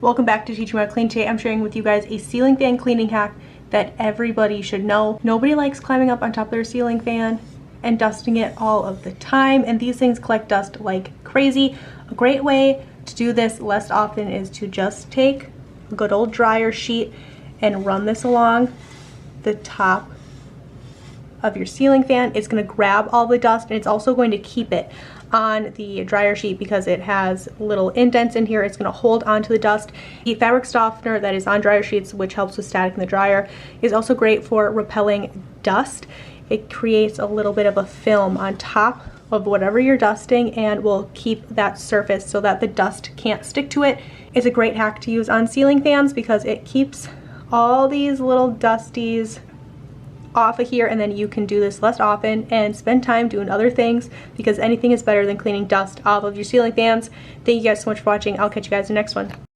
Welcome back to Teach Me How to Clean. Today I'm sharing with you guys a ceiling fan cleaning hack that everybody should know. Nobody likes climbing up on top of their ceiling fan and dusting it all of the time, and these things collect dust like crazy. A great way to do this less often is to just take a good old dryer sheet and run this along the top of your ceiling fan. It's going to grab all the dust, and it's also going to keep it on the dryer sheet because it has little indents in here. It's going to hold onto the dust. The fabric softener that is on dryer sheets, which helps with static in the dryer, is also great for repelling dust. It creates a little bit of a film on top of whatever you're dusting and will keep that surface so that the dust can't stick to it. It's a great hack to use on ceiling fans because it keeps all these little dusties off of here, and then you can do this less often and spend time doing other things because anything is better than cleaning dust off of your ceiling fans. Thank you guys so much for watching. I'll catch you guys in the next one.